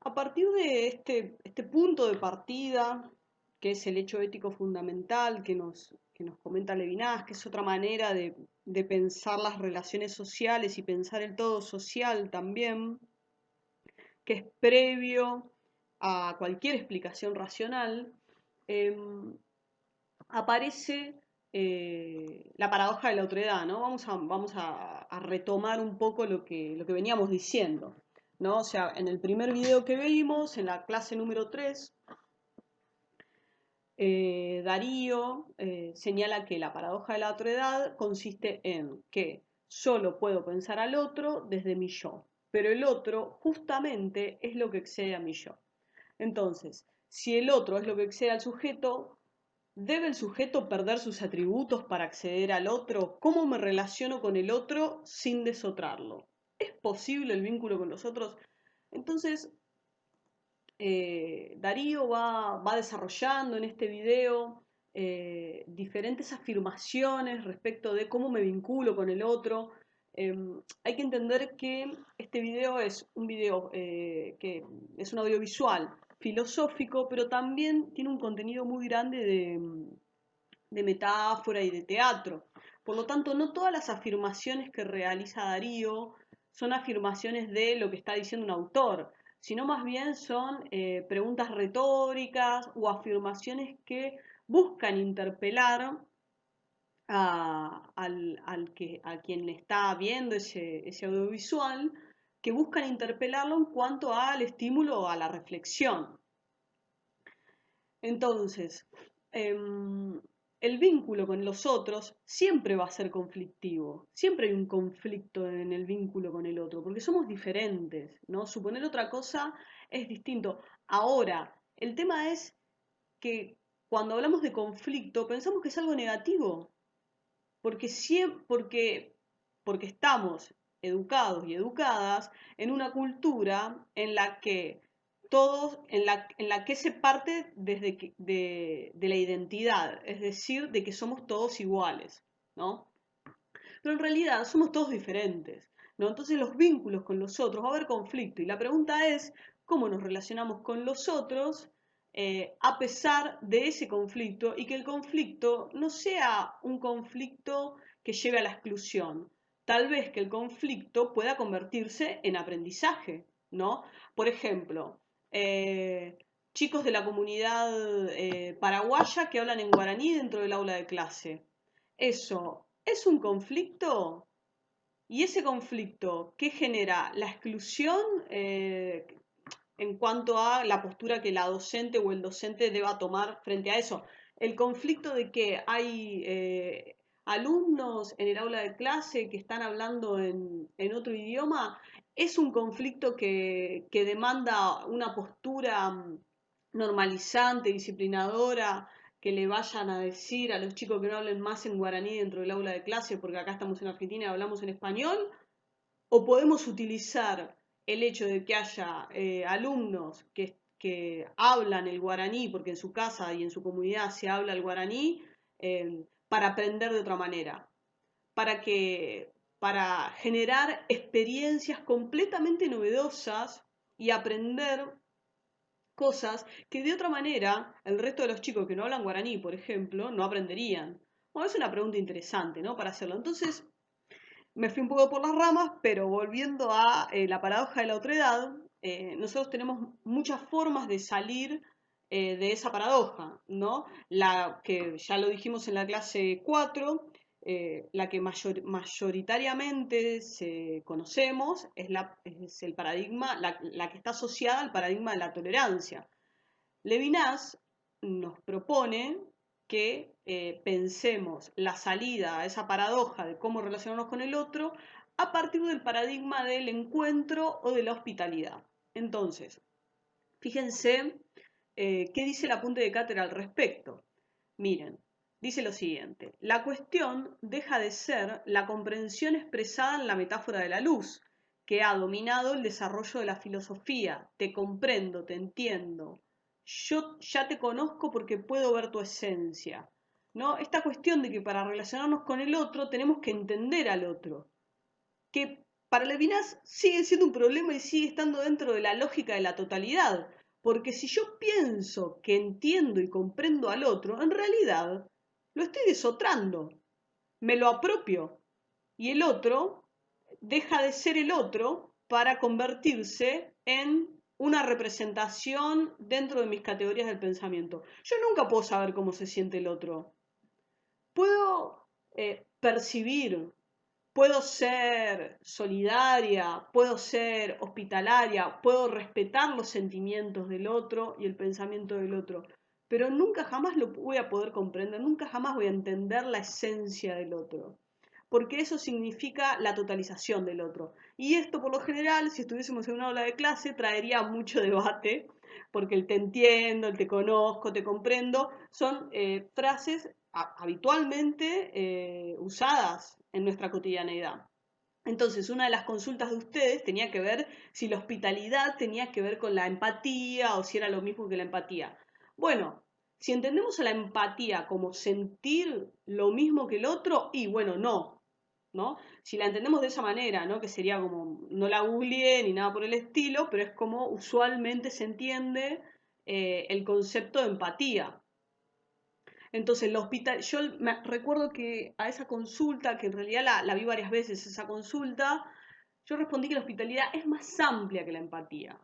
A partir de este punto de partida, que es el hecho ético fundamental que nos comenta Levinas, que es otra manera de pensar las relaciones sociales y pensar el todo social también, que es previo a cualquier explicación racional, em, aparece la paradoja de la otredad, ¿no? Vamos a retomar un poco lo que veníamos diciendo, ¿no? O sea, en el primer video que vimos, en la clase número 3, Darío señala que la paradoja de la otredad consiste en que solo puedo pensar al otro desde mi yo, pero el otro justamente es lo que excede a mi yo. Entonces, si el otro es lo que excede al sujeto, ¿debe el sujeto perder sus atributos para acceder al otro? ¿Cómo me relaciono con el otro sin desotrarlo? ¿Es posible el vínculo con los otros? Entonces, Darío va desarrollando en este video diferentes afirmaciones respecto de cómo me vinculo con el otro. Hay que entender que este video es un video que es un audiovisual filosófico, pero también tiene un contenido muy grande de metáfora y de teatro. Por lo tanto, no todas las afirmaciones que realiza Darío son afirmaciones de lo que está diciendo un autor, sino más bien son preguntas retóricas o afirmaciones que buscan interpelar a quien está viendo ese audiovisual, que buscan interpelarlo en cuanto al estímulo o a la reflexión. Entonces, el vínculo con los otros siempre va a ser conflictivo, siempre hay un conflicto en el vínculo con el otro, porque somos diferentes, ¿no? Suponer otra cosa es distinto. Ahora, el tema es que cuando hablamos de conflicto pensamos que es algo negativo, porque estamos educados y educadas en una cultura en la que en la que se parte de la identidad, es decir, de que somos todos iguales, ¿no? Pero en realidad somos todos diferentes, ¿no? Entonces los vínculos con los otros, va a haber conflicto y la pregunta es cómo nos relacionamos con los otros a pesar de ese conflicto y que el conflicto no sea un conflicto que lleve a la exclusión. Tal vez que el conflicto pueda convertirse en aprendizaje, ¿no? Por ejemplo, chicos de la comunidad paraguaya que hablan en guaraní dentro del aula de clase. Eso es un conflicto y ese conflicto, ¿qué genera? La exclusión en cuanto a la postura que la docente o el docente deba tomar frente a eso. El conflicto de que hay alumnos en el aula de clase que están hablando en otro idioma, es un conflicto que demanda una postura normalizante, disciplinadora, que le vayan a decir a los chicos que no hablen más en guaraní dentro del aula de clase, porque acá estamos en Argentina y hablamos en español, o podemos utilizar el hecho de que haya alumnos que hablan el guaraní, porque en su casa y en su comunidad se habla el guaraní, para aprender de otra manera, para que, para generar experiencias completamente novedosas y aprender cosas que de otra manera el resto de los chicos que no hablan guaraní, por ejemplo, no aprenderían. Bueno, es una pregunta interesante, ¿no? Para hacerlo. Entonces, me fui un poco por las ramas, pero volviendo a la paradoja de la otredad, nosotros tenemos muchas formas de salir de esa paradoja, ¿no? La que ya lo dijimos en la clase 4, la que mayoritariamente conocemos es el paradigma, la que está asociada al paradigma de la tolerancia. Levinas nos propone que pensemos la salida a esa paradoja de cómo relacionarnos con el otro a partir del paradigma del encuentro o de la hospitalidad. Entonces, fíjense qué dice el apunte de cátedra al respecto. Miren, dice lo siguiente: la cuestión deja de ser la comprensión expresada en la metáfora de la luz, que ha dominado el desarrollo de la filosofía. Te comprendo, te entiendo. Yo ya te conozco porque puedo ver tu esencia. ¿No? Esta cuestión de que para relacionarnos con el otro tenemos que entender al otro. Que para Levinas sigue siendo un problema y sigue estando dentro de la lógica de la totalidad. Porque si yo pienso que entiendo y comprendo al otro, en realidad lo estoy desotrando, me lo apropio. Y el otro deja de ser el otro para convertirse en una representación dentro de mis categorías del pensamiento. Yo nunca puedo saber cómo se siente el otro. Puedo percibir, puedo ser solidaria, puedo ser hospitalaria, puedo respetar los sentimientos del otro y el pensamiento del otro, pero nunca jamás lo voy a poder comprender, nunca jamás voy a entender la esencia del otro, porque eso significa la totalización del otro. Y esto, por lo general, si estuviésemos en una aula de clase, traería mucho debate, porque el te entiendo, el te conozco, te comprendo, son frases habitualmente usadas en nuestra cotidianeidad. Entonces, una de las consultas de ustedes tenía que ver si la hospitalidad tenía que ver con la empatía o si era lo mismo que la empatía. Bueno, si entendemos a la empatía como sentir lo mismo que el otro, y bueno, no, ¿no? Si la entendemos de esa manera, ¿no? Que sería como, no la googleé ni nada por el estilo, pero es como usualmente se entiende el concepto de empatía. Entonces, yo recuerdo que a esa consulta, que en realidad la vi varias veces, esa consulta, yo respondí que la hospitalidad es más amplia que la empatía.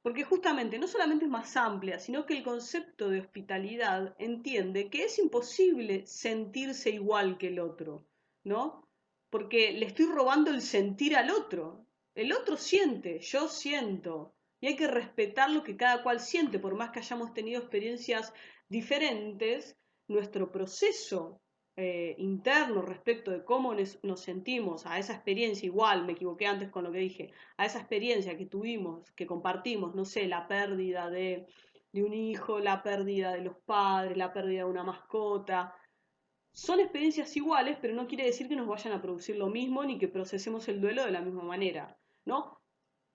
Porque justamente no solamente es más amplia, sino que el concepto de hospitalidad entiende que es imposible sentirse igual que el otro, ¿no? Porque le estoy robando el sentir al otro. El otro siente, yo siento. Y hay que respetar lo que cada cual siente, por más que hayamos tenido experiencias diferentes, nuestro proceso interno respecto de cómo nos sentimos a esa experiencia, igual me equivoqué antes con lo que dije, a esa experiencia que tuvimos, que compartimos, no sé, la pérdida de un hijo, la pérdida de los padres, la pérdida de una mascota. Son experiencias iguales, pero no quiere decir que nos vayan a producir lo mismo ni que procesemos el duelo de la misma manera, ¿no?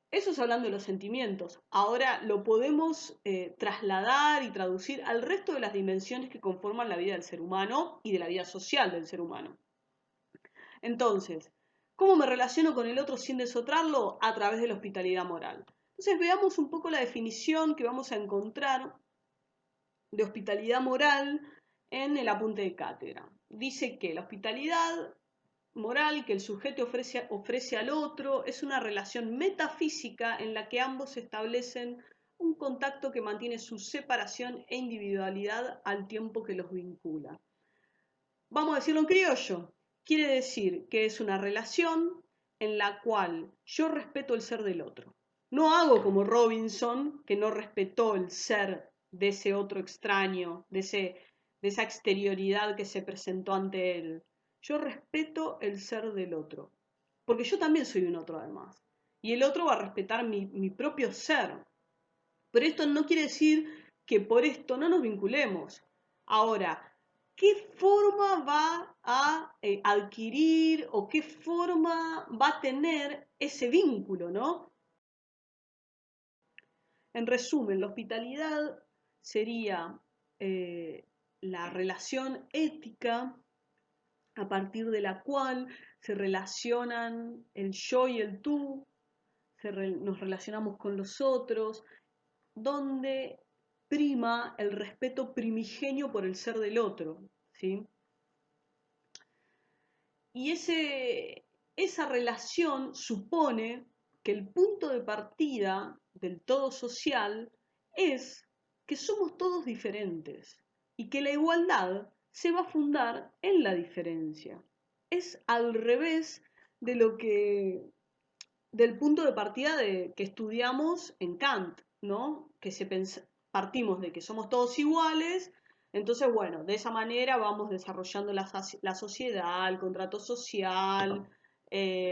Eso es hablando de los sentimientos. Ahora lo podemos trasladar y traducir al resto de las dimensiones que conforman la vida del ser humano y de la vida social del ser humano. Entonces, ¿cómo me relaciono con el otro sin desotrarlo? A través de la hospitalidad moral. Entonces, veamos un poco la definición que vamos a encontrar de hospitalidad moral en el apunte de cátedra. Dice que la hospitalidad moral que el sujeto ofrece al otro es una relación metafísica en la que ambos establecen un contacto que mantiene su separación e individualidad al tiempo que los vincula. Vamos a decirlo en criollo. Quiere decir que es una relación en la cual yo respeto el ser del otro. No hago como Robinson, que no respetó el ser de ese otro extraño, de esa exterioridad que se presentó ante él. Yo respeto el ser del otro, porque yo también soy un otro además. Y el otro va a respetar mi propio ser. Pero esto no quiere decir que por esto no nos vinculemos. Ahora, ¿qué forma va a adquirir o qué forma va a tener ese vínculo, ¿no? En resumen, la hospitalidad sería la relación ética a partir de la cual se relacionan el yo y el tú, nos relacionamos con los otros, donde prima el respeto primigenio por el ser del otro, ¿sí? Y esa relación supone que el punto de partida del todo social es que somos todos diferentes y que la igualdad se va a fundar en la diferencia. Es al revés de lo que del punto de partida que estudiamos en Kant, ¿no? Que partimos de que somos todos iguales, entonces, bueno, de esa manera vamos desarrollando la sociedad, el contrato social,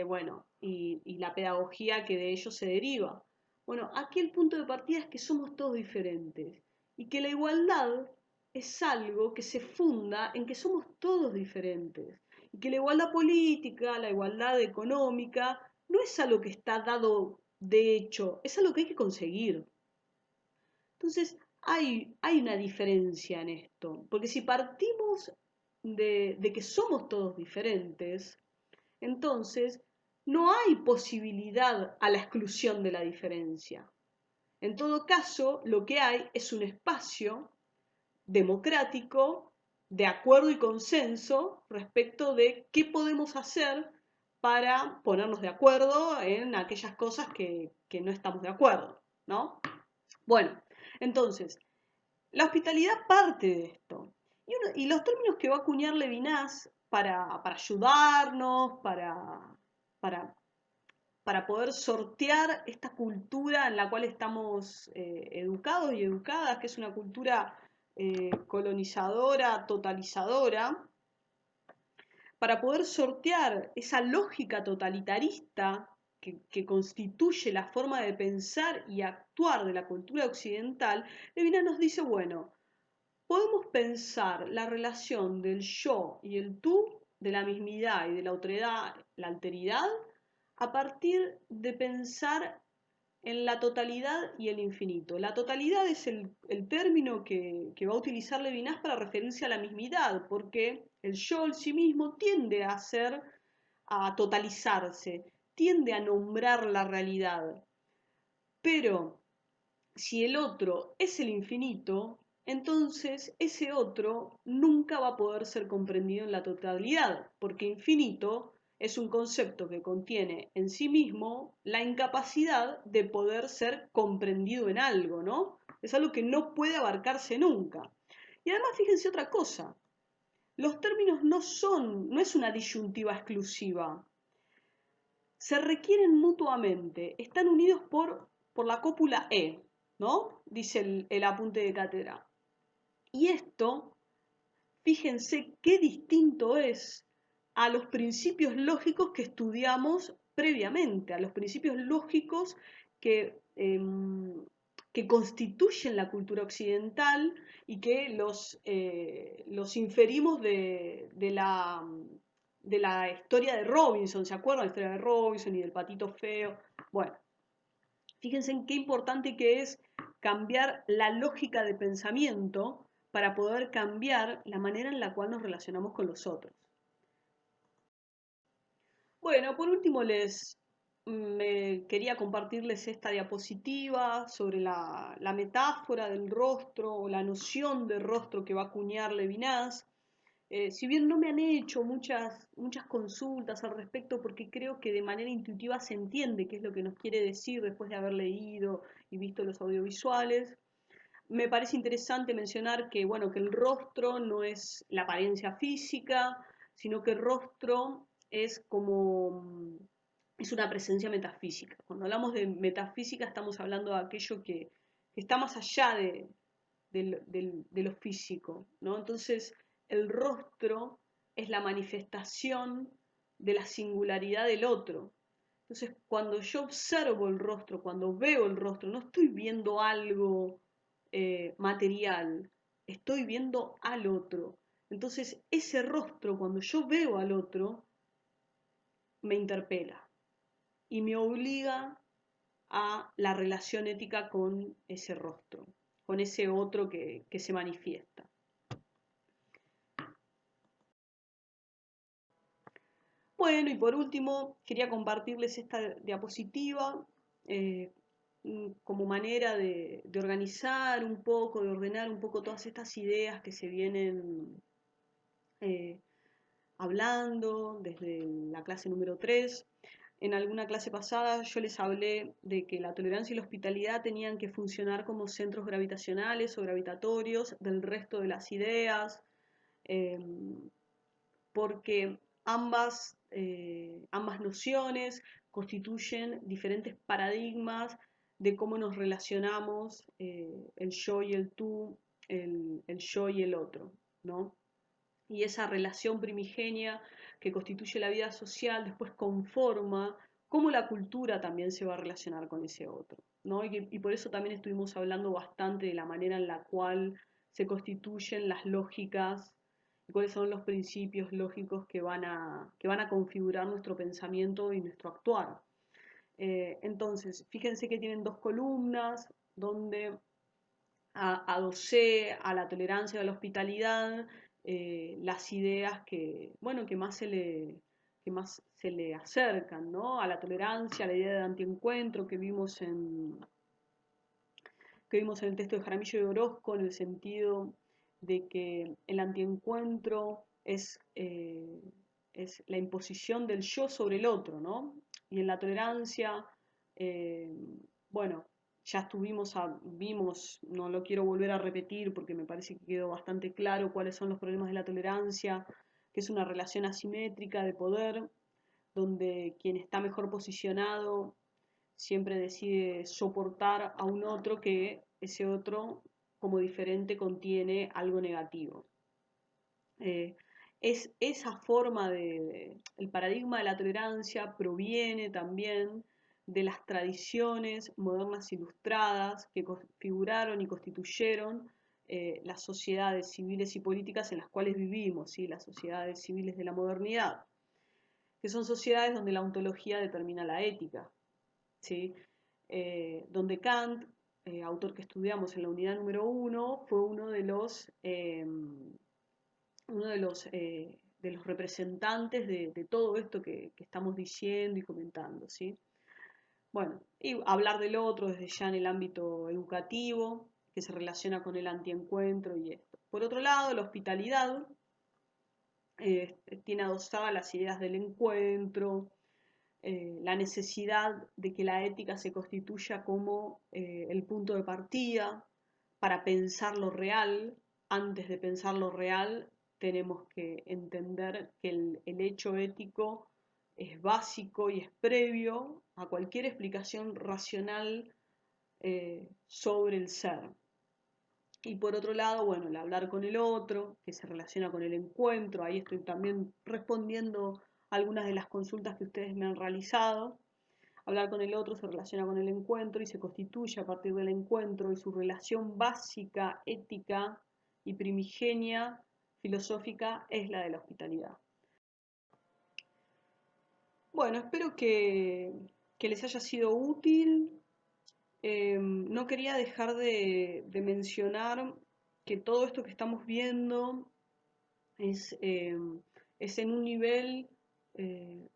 bueno, y la pedagogía que de ello se deriva. Bueno, aquí el punto de partida es que somos todos diferentes y que la igualdad es algo que se funda en que somos todos diferentes y que la igualdad política, la igualdad económica, no es algo que está dado de hecho, es algo que hay que conseguir. Entonces, hay una diferencia en esto, porque si partimos de que somos todos diferentes, entonces no hay posibilidad a la exclusión de la diferencia. En todo caso, lo que hay es un espacio democrático de acuerdo y consenso respecto de qué podemos hacer para ponernos de acuerdo en aquellas cosas que no estamos de acuerdo, ¿no? Bueno, entonces, la hospitalidad parte de esto. Y los términos que va a acuñar Levinas para ayudarnos, para, para poder sortear esta cultura en la cual estamos educados y educadas, que es una cultura colonizadora, totalizadora, para poder sortear esa lógica totalitarista que constituye la forma de pensar y actuar de la cultura occidental, Levinas nos dice, bueno, podemos pensar la relación del yo y el tú, de la mismidad y de la otredad, la alteridad, a partir de pensar en la totalidad y el infinito. La totalidad es el término que va a utilizar Levinas para referirse a la mismidad, porque el yo en sí mismo tiende a ser, a totalizarse, tiende a nombrar la realidad. Pero si el otro es el infinito, entonces ese otro nunca va a poder ser comprendido en la totalidad, porque infinito es un concepto que contiene en sí mismo la incapacidad de poder ser comprendido en algo, ¿no? Es algo que no puede abarcarse nunca. Y además fíjense otra cosa, los términos no es una disyuntiva exclusiva, se requieren mutuamente, están unidos por la cópula E, ¿no? Dice el apunte de cátedra. Y esto, fíjense qué distinto es a los principios lógicos que estudiamos previamente, a los principios lógicos que constituyen la cultura occidental y que los inferimos de la historia de Robinson, ¿se acuerdan? La historia de Robinson y del patito feo. Bueno, fíjense en qué importante que es cambiar la lógica de pensamiento para poder cambiar la manera en la cual nos relacionamos con los otros. Bueno, por último me quería compartirles esta diapositiva sobre la metáfora del rostro o la noción de rostro que va a acuñar Levinas. Si bien no me han hecho muchas consultas al respecto, porque creo que de manera intuitiva se entiende qué es lo que nos quiere decir después de haber leído y visto los audiovisuales, me parece interesante mencionar que, bueno, que el rostro no es la apariencia física, sino que el rostro es es una presencia metafísica. Cuando hablamos de metafísica estamos hablando de aquello que está más allá de lo físico, ¿no? Entonces, el rostro es la manifestación de la singularidad del otro. Entonces, cuando yo observo el rostro, cuando veo el rostro, no estoy viendo algo material, estoy viendo al otro. Entonces, ese rostro, cuando yo veo al otro, me interpela y me obliga a la relación ética con ese rostro, con ese otro que se manifiesta. Bueno, y por último, quería compartirles esta diapositiva eh, como manera de organizar un poco, de ordenar un poco todas estas ideas que se vienen eh, hablando desde la clase número 3. En alguna clase pasada yo les hablé de que la tolerancia y la hospitalidad tenían que funcionar como centros gravitacionales o gravitatorios del resto de las ideas, eh, porque ambas nociones constituyen diferentes paradigmas de cómo nos relacionamos el yo y el tú, el yo y el otro, ¿no? Y esa relación primigenia que constituye la vida social después conforma cómo la cultura también se va a relacionar con ese otro, ¿no? Y por eso también estuvimos hablando bastante de la manera en la cual se constituyen las lógicas y cuáles son los principios lógicos que van a configurar nuestro pensamiento y nuestro actuar. Entonces, fíjense que tienen dos columnas donde adosé a la tolerancia y a la hospitalidad las ideas que, bueno, que más se le acercan, ¿no? A la tolerancia, a la idea de antiencuentro que vimos en el texto de Jaramillo y Orozco, en el sentido de que el antiencuentro es la imposición del yo sobre el otro, ¿no? Y en la tolerancia, eh, bueno, ya vimos, no lo quiero volver a repetir porque me parece que quedó bastante claro cuáles son los problemas de la tolerancia, que es una relación asimétrica de poder, donde quien está mejor posicionado siempre decide soportar a un otro que ese otro como diferente contiene algo negativo. Es esa forma el paradigma de la tolerancia proviene también de las tradiciones modernas ilustradas que configuraron y constituyeron las sociedades civiles y políticas en las cuales vivimos, ¿sí? Las sociedades civiles de la modernidad, que son sociedades donde la ontología determina la ética, ¿sí? Donde Kant, autor que estudiamos en la unidad número 1, fue de los representantes de todo esto que estamos diciendo y comentando, ¿sí? Bueno, y hablar del otro desde ya en el ámbito educativo, que se relaciona con el antiencuentro y esto. Por otro lado, la hospitalidad tiene adosadas las ideas del encuentro, la necesidad de que la ética se constituya como el punto de partida para pensar lo real. Antes de pensar lo real, tenemos que entender que el hecho ético es básico y es previo a cualquier explicación racional sobre el ser. Y por otro lado, bueno, el hablar con el otro, que se relaciona con el encuentro, ahí estoy también respondiendo algunas de las consultas que ustedes me han realizado. Hablar con el otro se relaciona con el encuentro y se constituye a partir del encuentro y su relación básica, ética y primigenia filosófica es la de la hospitalidad. Bueno, espero que les haya sido útil. No quería dejar de mencionar que todo esto que estamos viendo es, eh, es en un nivel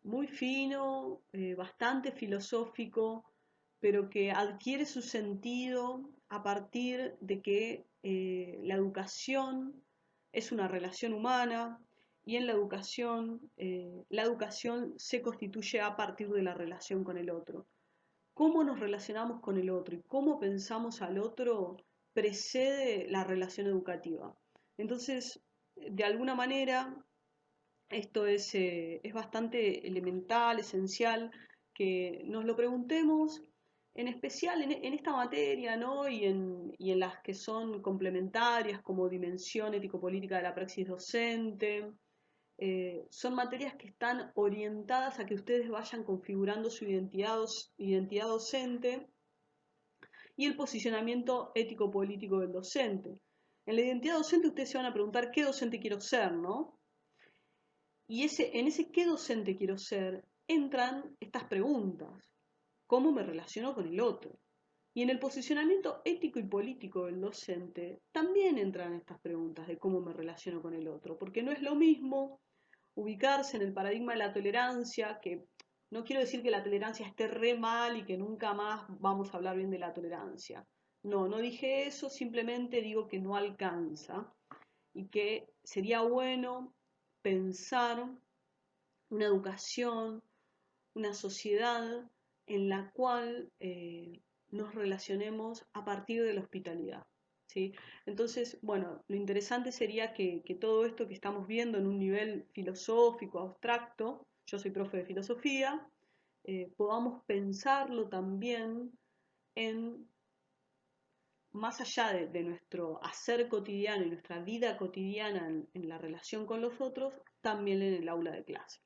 muy fino, bastante filosófico, pero que adquiere su sentido a partir de que la educación es una relación humana y en la educación se constituye a partir de la relación con el otro. Cómo nos relacionamos con el otro y cómo pensamos al otro precede la relación educativa. Entonces, de alguna manera, esto es bastante elemental, esencial, que nos lo preguntemos, en especial en esta materia, ¿no? Y en las que son complementarias, como dimensión ético-política de la praxis docente. Son materias que están orientadas a que ustedes vayan configurando su identidad docente y el posicionamiento ético-político del docente. En la identidad docente ustedes se van a preguntar qué docente quiero ser, ¿no? Y en ese qué docente quiero ser entran estas preguntas. ¿Cómo me relaciono con el otro? Y en el posicionamiento ético y político del docente también entran estas preguntas de cómo me relaciono con el otro, porque no es lo mismo ubicarse en el paradigma de la tolerancia, que no quiero decir que la tolerancia esté re mal y que nunca más vamos a hablar bien de la tolerancia. No, no dije eso, simplemente digo que no alcanza y que sería bueno pensar una educación, una sociedad en la cual nos relacionemos a partir de la hospitalidad. ¿Sí? Entonces, bueno, lo interesante sería que todo esto que estamos viendo en un nivel filosófico, abstracto, yo soy profe de filosofía, podamos pensarlo también en, más allá de nuestro hacer cotidiano y nuestra vida cotidiana en la relación con los otros, también en el aula de clase.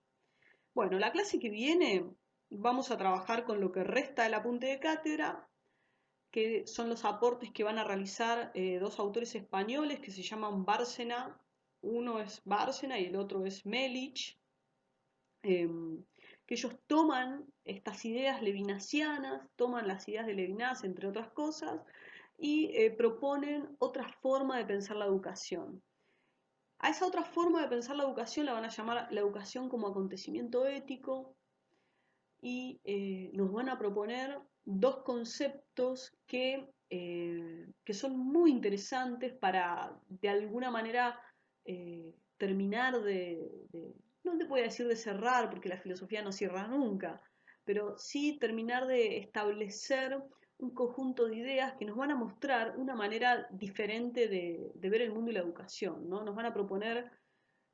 Bueno, la clase que viene vamos a trabajar con lo que resta del apunte de cátedra, que son los aportes que van a realizar dos autores españoles que se llaman Bárcena. Uno es Bárcena y el otro es Melich, que ellos toman estas ideas levinasianas, toman las ideas de Levinas, entre otras cosas, y proponen otra forma de pensar la educación. A esa otra forma de pensar la educación la van a llamar la educación como acontecimiento ético, y nos van a proponer dos conceptos que son muy interesantes para, de alguna manera, terminar no te voy a decir de cerrar, porque la filosofía no cierra nunca, pero sí terminar de establecer un conjunto de ideas que nos van a mostrar una manera diferente de ver el mundo y la educación, ¿no? Nos van a proponer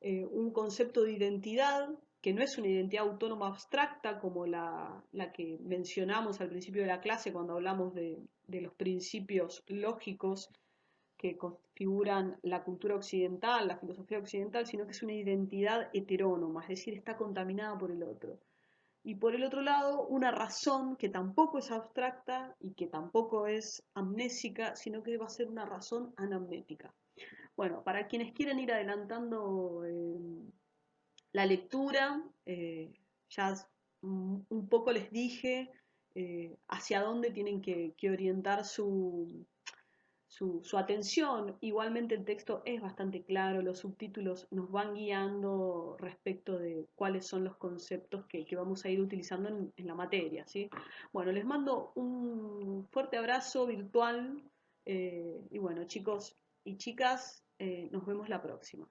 un concepto de identidad que no es una identidad autónoma abstracta como la que mencionamos al principio de la clase cuando hablamos de los principios lógicos que configuran la cultura occidental, la filosofía occidental, sino que es una identidad heterónoma, es decir, está contaminada por el otro. Y por el otro lado, una razón que tampoco es abstracta y que tampoco es amnésica, sino que va a ser una razón anamnética. Bueno, para quienes quieren ir adelantando la lectura, ya un poco les dije hacia dónde tienen que orientar su atención. Igualmente el texto es bastante claro, los subtítulos nos van guiando respecto de cuáles son los conceptos que vamos a ir utilizando en la materia, ¿sí? Bueno, les mando un fuerte abrazo virtual y bueno, chicos y chicas, nos vemos la próxima.